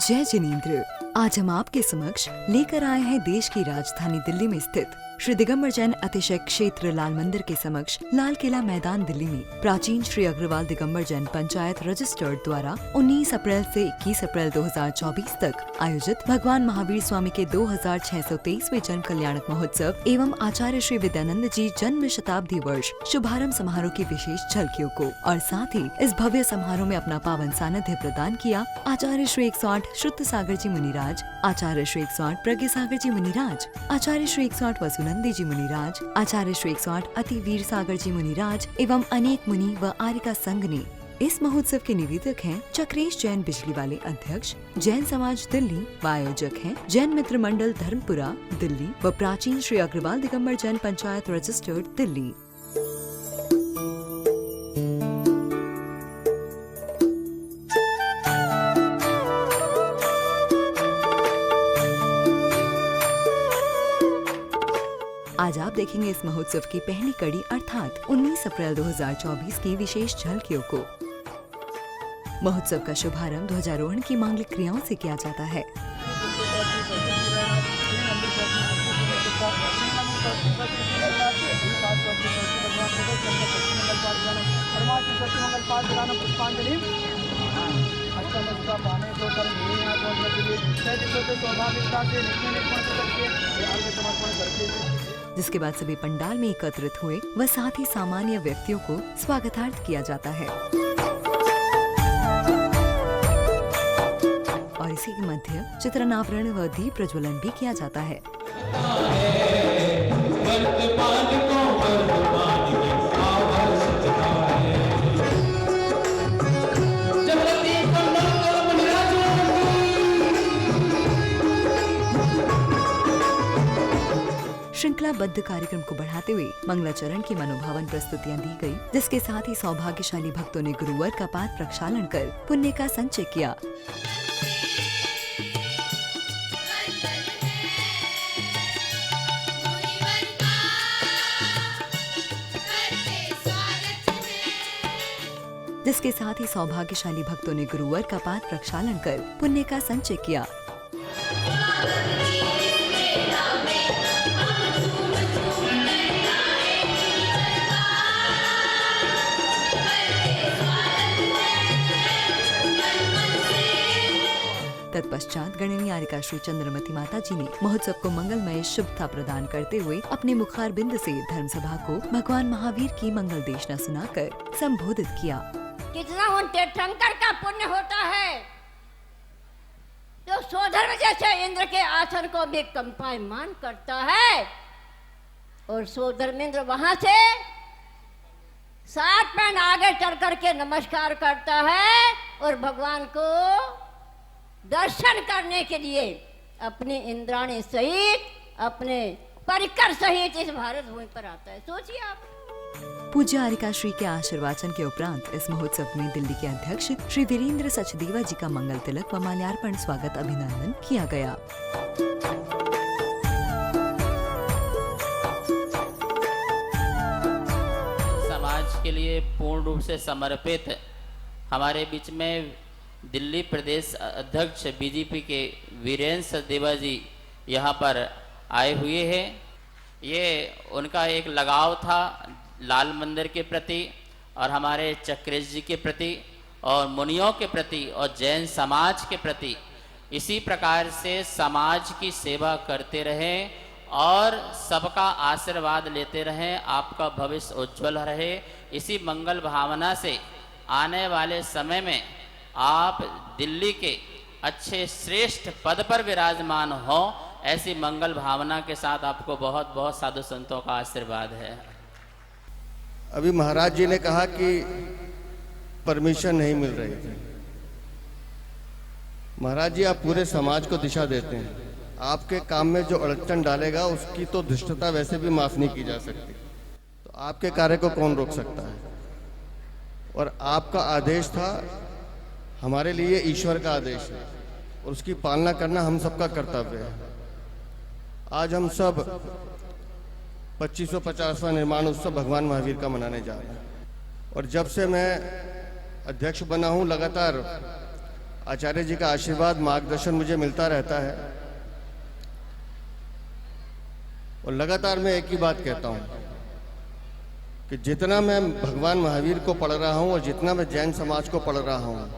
जय जिनेंद्र। आज हम आपके समक्ष लेकर आए हैं देश की राजधानी दिल्ली में स्थित श्री दिगंबर जैन अतिशय क्षेत्र लाल मंदिर के समक्ष लाल किला मैदान दिल्ली में प्राचीन श्री अग्रवाल दिगंबर जैन पंचायत रजिस्टर्ड द्वारा 19 अप्रैल से 21 अप्रैल 2024 तक आयोजित भगवान महावीर स्वामी के 2623वें जन्म कल्याणक महोत्सव एवं आचार्य श्री विद्यानंद जी जन्म शताब्दी वर्ष शुभारंभ समारोह की विशेष झलकियों को और साथ ही इस भव्य समारोह में अपना पावन सानिध्य प्रदान किया आचार्य श्री 108 शुद्ध सागर जी मुनिराज, आचार्य श्री 108 प्रज्ञ सागर जी मुनिराज, आचार्य श्री 108 वसुनंदी जी मुनिराज, आचार्य श्री 108 अति वीर सागर जी मुनिराज एवं अनेक मुनि व आर्यिका संघ ने। इस महोत्सव के निवेदक हैं चक्रेश जैन बिजली वाले अध्यक्ष जैन समाज दिल्ली व आयोजक हैं जैन मित्र मंडल धर्मपुरा दिल्ली व प्राचीन श्री अग्रवाल दिगंबर जैन पंचायत रजिस्टर्ड दिल्ली। आज आप देखेंगे इस महोत्सव की पहली कड़ी अर्थात 19 अप्रैल 2024 की विशेष झलकियों को। महोत्सव का शुभारंभ ध्वजारोहण की मांगलिक क्रियाओं से किया जाता है। जिसके बाद सभी पंडाल में एकत्रित हुए व साथ ही सामान्य व्यक्तियों को स्वागतार्थ किया जाता है और इसी के मध्य चित्रनावरण व दीप प्रज्वलन भी किया जाता है। श्रृंखलाबद्ध कार्यक्रम को बढ़ाते हुए मंगलाचरण की मनोभावन प्रस्तुतियां दी गई, जिसके साथ ही सौभाग्यशाली भक्तों ने गुरुवर का पाद प्रक्षालन कर पुण्य का संचय किया। जिसके साथ ही सौभाग्यशाली भक्तों ने गुरुवर का पाद प्रक्षालन कर पुण्य का संचय किया। तत्पश्चात गणनीय आर्यिका श्री चंद्रमती माता जी ने महोत्सव को मंगलमय शुभता प्रदान करते हुए अपने मुखार बिंद से धर्म सभा को भगवान महावीर की मंगल देशना सुनाकर संबोधित किया। कितना उन तीर्थंकर का पुण्य होता है जो सोधर्म जैसे इंद्र के आसन को भी कंपायमान करता है और सोधर्मेंद्र वहां से 7 पैन आगे चल करके नमस्कार करता है और भगवान को दर्शन करने के लिए अपनी इंद्राणी सहित अपने परिकर सहित इस भारत भूमि पर आता है। सोचिए आप। पूज्य आर्यिका श्री के आशीर्वाचन के उपरांत इस महोत्सव में दिल्ली के अध्यक्ष श्री वीरेंद्र सचदेवा जी का मंगल तिलक व माल्यार्पण स्वागत अभिनंदन किया गया। समाज के लिए पूर्ण रूप से समर्पित हमारे बीच में दिल्ली प्रदेश अध्यक्ष बीजेपी के वीरेंद्र सचदेवा जी यहाँ पर आए हुए हैं। ये उनका एक लगाव था लाल मंदिर के प्रति और हमारे चक्रेश जी के प्रति और मुनियों के प्रति और जैन समाज के प्रति। इसी प्रकार से समाज की सेवा करते रहें और सबका आशीर्वाद लेते रहें, आपका भविष्य उज्जवल रहे। इसी मंगल भावना से आने वाले समय में आप दिल्ली के अच्छे श्रेष्ठ पद पर विराजमान हो, ऐसी मंगल भावना के साथ आपको बहुत बहुत साधु संतों का आशीर्वाद है। अभी महाराज जी ने कहा कि परमिशन नहीं मिल रही थी। महाराज जी, आप पूरे समाज को दिशा देते हैं। आपके काम में जो अड़चन डालेगा उसकी तो दुष्टता वैसे भी माफ नहीं की जा सकती, तो आपके कार्य को कौन रोक सकता है। और आपका आदेश था, हमारे लिए ईश्वर का आदेश है और उसकी पालना करना हम सबका कर्तव्य है। आज हम सब 2550वां निर्माण उत्सव भगवान महावीर का मनाने जा रहे हैं और जब से मैं अध्यक्ष बना हूं लगातार आचार्य जी का आशीर्वाद मार्गदर्शन मुझे मिलता रहता है और लगातार मैं एक ही बात कहता हूँ कि जितना मैं भगवान महावीर को पढ़ रहा हूँ और जितना मैं जैन समाज को पढ़ रहा हूँ,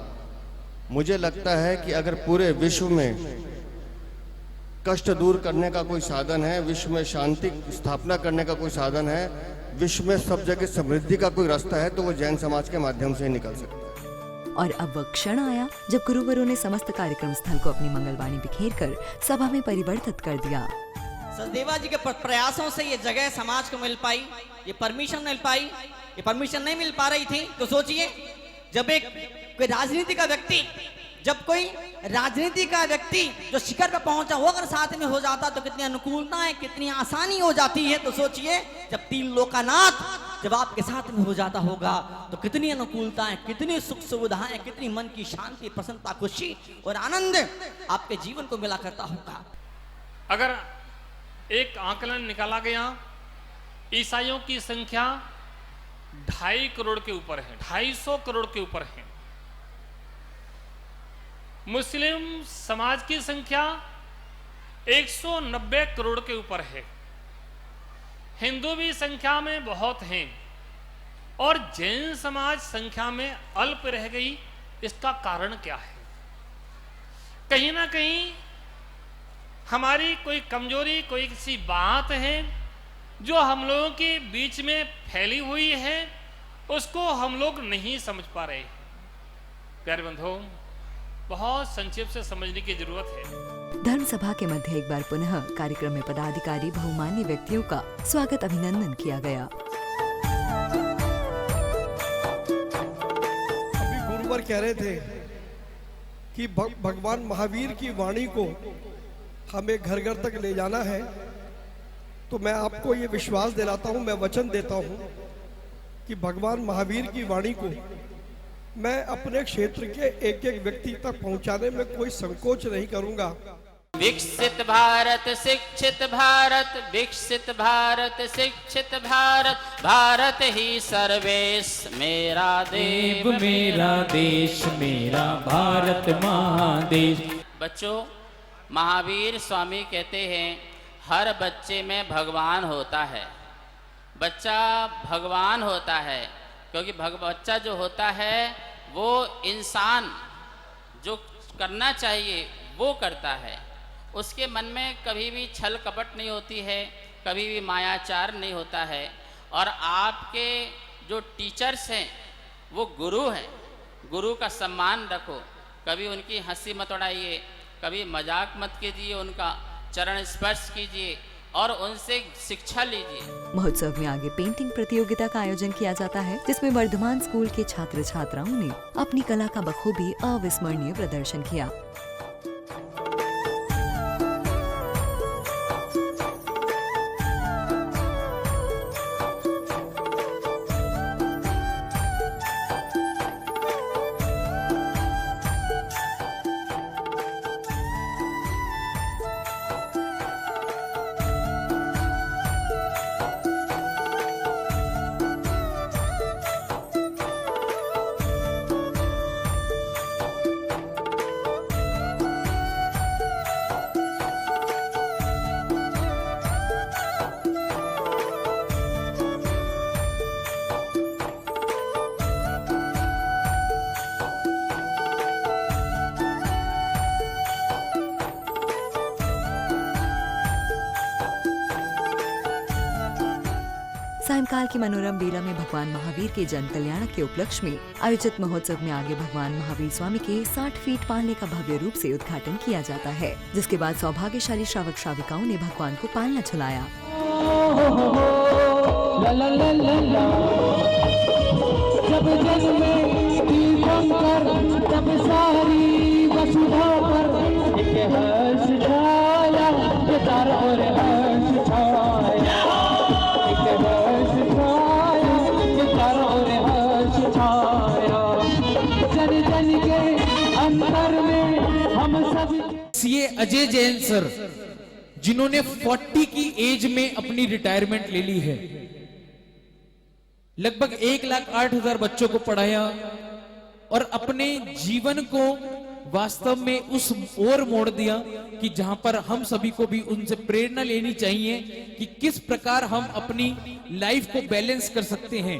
मुझे लगता है कि अगर पूरे विश्व में कष्ट दूर करने का कोई साधन है, विश्व में शांति स्थापना करने का कोई साधन है, विश्व में सब जगह समृद्धि का कोई रास्ता है, तो वो जैन समाज के माध्यम से ही निकल सकता है। और अब वह क्षण आया जब गुरुवरों ने समस्त कार्यक्रम स्थल को अपनी मंगलवाणी बिखेर कर सभा में परिवर्तित कर दिया। सचदेवा जी के प्रयासों से ये जगह समाज को मिल पाई, ये परमिशन मिल पाई। ये परमिशन नहीं मिल पा रही थी तो सोचिए, जब कोई राजनीति का व्यक्ति जो शिखर पर पहुंचा वो अगर साथ में हो जाता तो कितनी अनुकूलताएं, कितनी आसानी हो जाती है। तो सोचिए, जब तीन लोकानाथ जब आपके साथ में हो जाता होगा तो कितनी अनुकूलताएं, कितनी सुख सुविधाएं, कितनी मन की शांति, प्रसन्नता, खुशी और आनंद आपके जीवन को मिला करता होगा। अगर एक आकलन निकाला गया, ईसाइयों की संख्या 2.5 करोड़ के ऊपर है, 250 करोड़ के ऊपर है। मुस्लिम समाज की संख्या 190 करोड़ के ऊपर है। हिंदू भी संख्या में बहुत हैं और जैन समाज संख्या में अल्प रह गई। इसका कारण क्या है? कहीं ना कहीं हमारी कोई कमजोरी, कोई किसी बात है जो हम लोगों के बीच में फैली हुई है, उसको हम लोग नहीं समझ पा रहे। प्यारे बंधुओं, बहुत संक्षेप से समझने की जरूरत है। धर्म सभा के मध्य एक बार पुनः कार्यक्रम में पदाधिकारी, बहुमान्य व्यक्तियों का स्वागत अभिनंदन किया गया। अभी गुरुवर कह रहे थे कि भगवान महावीर की वाणी को हमें घर घर तक ले जाना है, तो मैं आपको ये विश्वास दिलाता हूँ, मैं वचन देता हूँ कि भगवान महावीर की वाणी को मैं अपने क्षेत्र के एक एक व्यक्ति तक पहुंचाने में कोई संकोच नहीं करूंगा। विकसित भारत, शिक्षित भारत, विकसित भारत, शिक्षित भारत, भारत ही सर्वेश मेरा देव मेरा देश, मेरा भारत महादेश। बच्चों, महावीर स्वामी कहते हैं हर बच्चे में भगवान होता है। बच्चा भगवान होता है क्योंकि बच्चा जो होता है वो इंसान जो करना चाहिए वो करता है। उसके मन में कभी भी छल कपट नहीं होती है, कभी भी मायाचार नहीं होता है। और आपके जो टीचर्स हैं वो गुरु हैं, गुरु का सम्मान रखो, कभी उनकी हंसी मत उड़ाइए, कभी मजाक मत कीजिए, उनका चरण स्पर्श कीजिए और उनसे शिक्षा लीजिए। महोत्सव में आगे पेंटिंग प्रतियोगिता का आयोजन किया जाता है, जिसमें वर्धमान स्कूल के छात्र छात्राओं ने अपनी कला का बखूबी अविस्मरणीय प्रदर्शन किया। सायंकाल की मनोरम बेला में भगवान महावीर के जन कल्याण के उपलक्ष्य में आयोजित महोत्सव में आगे भगवान महावीर स्वामी के 60 फीट पालने का भव्य रूप से उद्घाटन किया जाता है, जिसके बाद सौभाग्यशाली श्रावक श्राविकाओं ने भगवान को पालना चलाया। जब जग में दीपंकर, तब सारी वसुधा पर एक हर्ष छाया, ये तारा और हर्ष छाया, एक हर्ष छाया, ये तारा और हर्ष छाया। जन जन के अंतर में हम सब। सीए अजय जैन सर, जिन्होंने 40 की एज में अपनी रिटायरमेंट ले ली है, लगभग 1,08,000 बच्चों को पढ़ाया और अपने जीवन को वास्तव में उस ओर मोड़ दिया कि जहां पर हम सभी को भी उनसे प्रेरणा लेनी चाहिए कि किस प्रकार हम अपनी लाइफ को बैलेंस कर सकते हैं।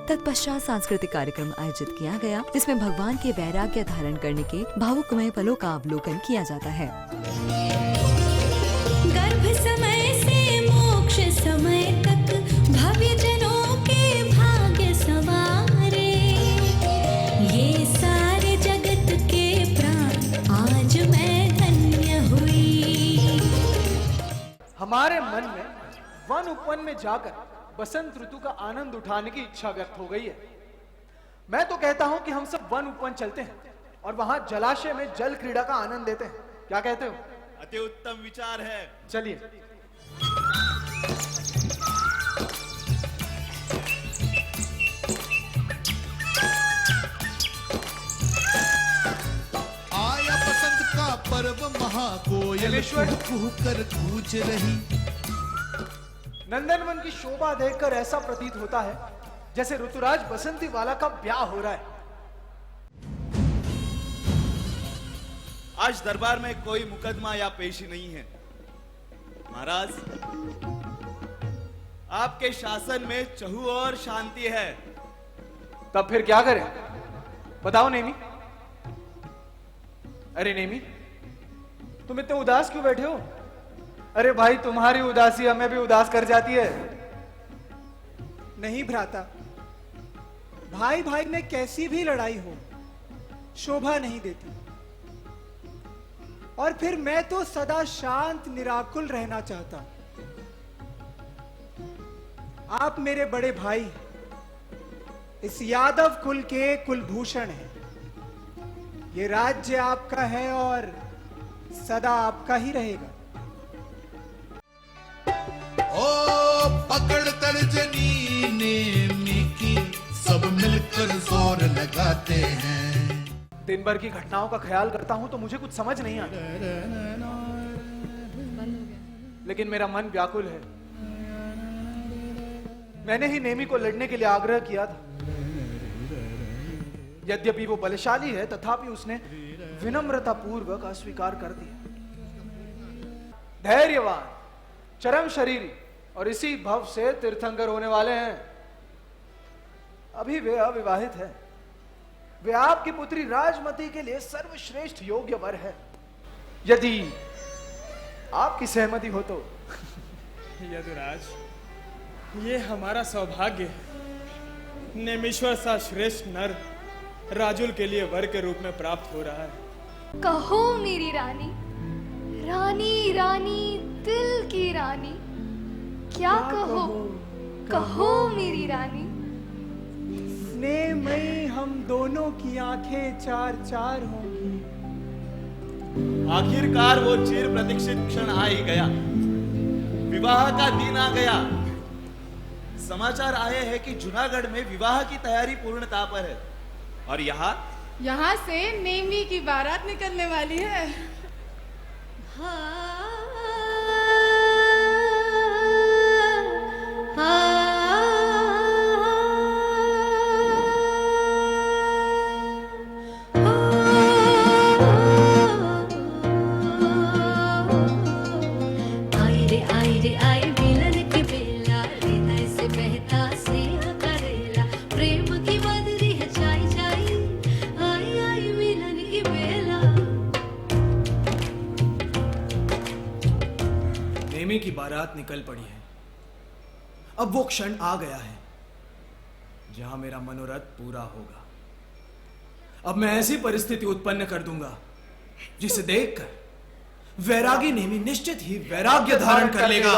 तत्पश्चात सांस्कृतिक कार्यक्रम आयोजित किया गया, जिसमें भगवान के वैराग्य धारण करने के भावुकमय पलों का अवलोकन किया जाता है। गर्भ समय से मोक्ष समय तक भव्य जनों के भाग्य संवारे, ये सारे जगत के प्राण आज मैं धन्य हुई। हमारे मन में वन उपवन में जाकर बसंत ऋतु का आनंद उठाने की इच्छा व्यक्त हो गई है। मैं तो कहता हूं कि हम सब वन उपवन चलते हैं और वहां जलाशय में जल क्रीड़ा का आनंद लेते हैं। क्या कहते हो? अति उत्तम विचार है। चलिए। आया बसंत का पर्व, महाकोयल कुहू कर कूच रही। नंदनवन की शोभा देखकर ऐसा प्रतीत होता है जैसे ऋतुराज बसंती वाला का ब्याह हो रहा है। आज दरबार में कोई मुकदमा या पेशी नहीं है महाराज। आपके शासन में चहु और शांति है। तब फिर क्या करें? बताओ नेमी। अरे नेमी, तुम इतने उदास क्यों बैठे हो? अरे भाई, तुम्हारी उदासी हमें भी उदास कर जाती है। नहीं भ्राता, भाई भाई में कैसी भी लड़ाई हो शोभा नहीं देती। और फिर मैं तो सदा शांत निराकुल रहना चाहता। आप मेरे बड़े भाई, इस यादव कुल के कुलभूषण हैं। ये राज्य आपका है और सदा आपका ही रहेगा। ओ पकड़ तर्जनी नेमी की, सब मिलकर जोर लगाते हैं। दिन भर की घटनाओं का ख्याल करता हूं तो मुझे कुछ समझ नहीं आता, लेकिन मेरा मन व्याकुल है। मैंने ही नेमी को लड़ने के लिए आग्रह किया था। यद्यपि वो बलशाली है, तथापि उसने विनम्रता पूर्वक अस्वीकार कर दिया। धैर्यवान, चरम शरीरी और इसी भव से तीर्थंकर होने वाले हैं। अभी वे अविवाहित हैं। वे आपकी पुत्री राजमती के लिए सर्वश्रेष्ठ योग्य वर है। यदि आपकी सहमति हो तो। यदुराज, ये हमारा सौभाग्य है। नेमीश्वर सा श्रेष्ठ नर राजुल के लिए वर के रूप में प्राप्त हो रहा है। कहो मेरी रानी, रानी रानी दिल की रानी, क्या कहो, कहो मेरी रानी। स्नेहमयी हम दोनों की आंखें चार चार होंगी। आखिरकार वो चिर प्रतीक्षित क्षण आ ही गया। विवाह का दिन आ गया। समाचार आए हैं कि जूनागढ़ में विवाह की तैयारी पूर्णता पर है और यहाँ से नेमी की बारात निकलने वाली है। की बारात निकल पड़ी है। अब वो क्षण आ गया है जहां मेरा मनोरथ पूरा होगा। अब मैं ऐसी परिस्थिति उत्पन्न कर दूंगा जिसे देखकर वैरागी नेमी निश्चित ही वैराग्य धारण कर लेगा।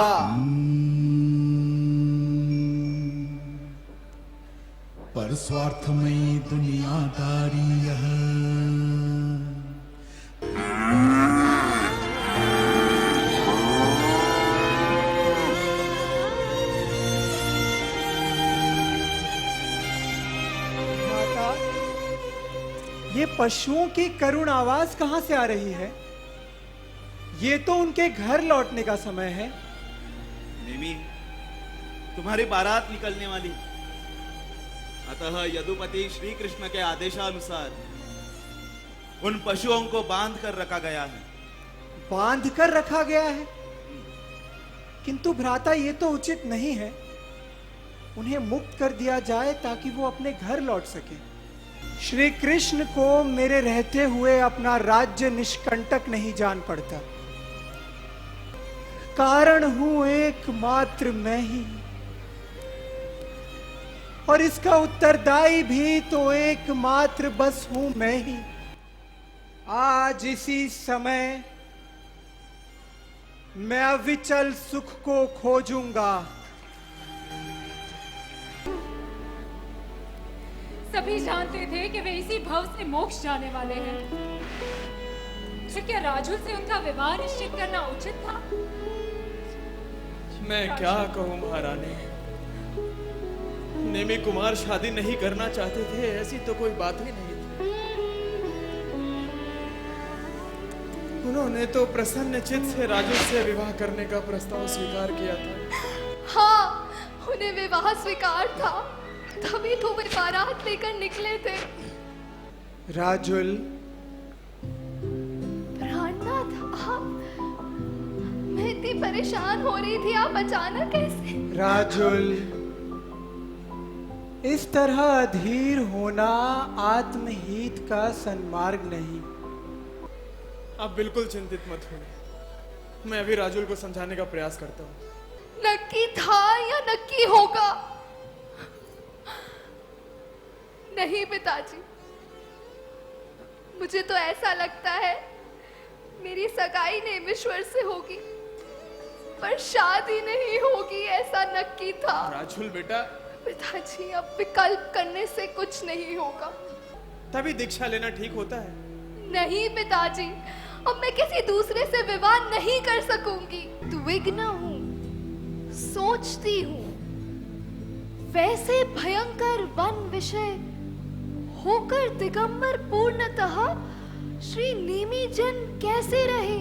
पर स्वार्थमयी दुनियादारी यह ये पशुओं की करुण आवाज कहां से आ रही है? ये तो उनके घर लौटने का समय है। नेमी, तुम्हारी बारात निकलने वाली। अतः यदुपति श्री कृष्ण के आदेशानुसार उन पशुओं को बांध कर रखा गया है। बांध कर रखा गया है? किंतु भ्राता ये तो उचित नहीं है। उन्हें मुक्त कर दिया जाए ताकि वो अपने घर लौट सके। श्री कृष्ण को मेरे रहते हुए अपना राज्य निष्कंटक नहीं जान पड़ता। कारण हूं एकमात्र मैं ही, और इसका उत्तरदायी भी तो एकमात्र बस हूं मैं ही। आज इसी समय मैं अविचल सुख को खोजूंगा। सभी जानते थे कि वे इसी भव से मोक्ष जाने वाले हैं। तो क्या राजुल से उनका विवाह निश्चित करना उचित था? मैं क्या कहूं महारानी, नेमी कुमार शादी नहीं करना चाहते थे, ऐसी तो कोई बात ही नहीं थी। उन्होंने तो प्रसन्न चित्त से राजुल से विवाह करने का प्रस्ताव स्वीकार किया था। हाँ, उन्हें विवाह स्वीकार था, तभी तो वे बारात लेकर निकले थे। राजुल, प्राणनाथ, आप, मैं इतनी परेशान हो रही थी, आप अचानक कैसे? राजुल, इस तरह अधीर होना आत्महित का सन्मार्ग नहीं। आप बिल्कुल चिंतित मत होइए, मैं अभी राजुल को समझाने का प्रयास करता हूँ। नक्की था या नक्की होगा? नहीं पिताजी, मुझे तो ऐसा लगता है मेरी सगाई नेमेश्वर से होगी, पर शादी नहीं होगी, ऐसा नक्की था। राजुल बेटा, पिताजी अब विकल्प करने से कुछ नहीं होगा। तभी दीक्षा लेना ठीक होता है। नहीं पिताजी, अब मैं किसी दूसरे से विवाह नहीं कर सकूंगी। द्विग्न हूँ, सोचती हूँ, वैसे भयंकर वन विषय होकर दिगंबर पूर्णतः श्री नेमी जन कैसे रहे?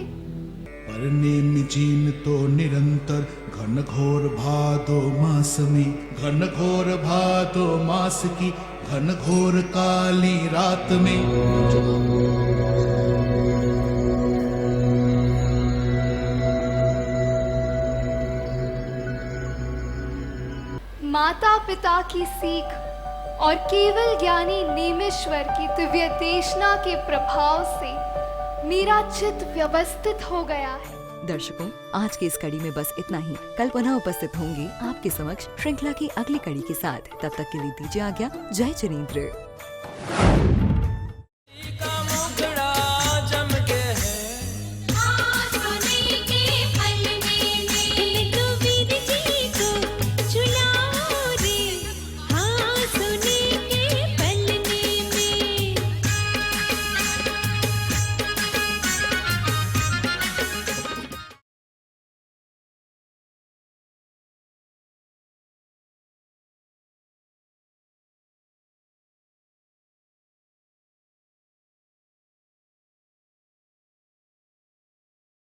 पर नेमी जीन तो निरंतर घन घोर भादो मास में, घन घोर भादो मास की घन घोर काली रात में। माता पिता की सीख और केवल ज्ञानी नेमेश्वर की दिव्य देशना के प्रभाव से मेरा चित्त व्यवस्थित हो गया है। दर्शकों, आज की इस कड़ी में बस इतना ही। कल पुनः उपस्थित होंगे आपके समक्ष श्रृंखला की अगली कड़ी के साथ। तब तक के लिए दीजिए आज्ञा। जय जिनेंद्र।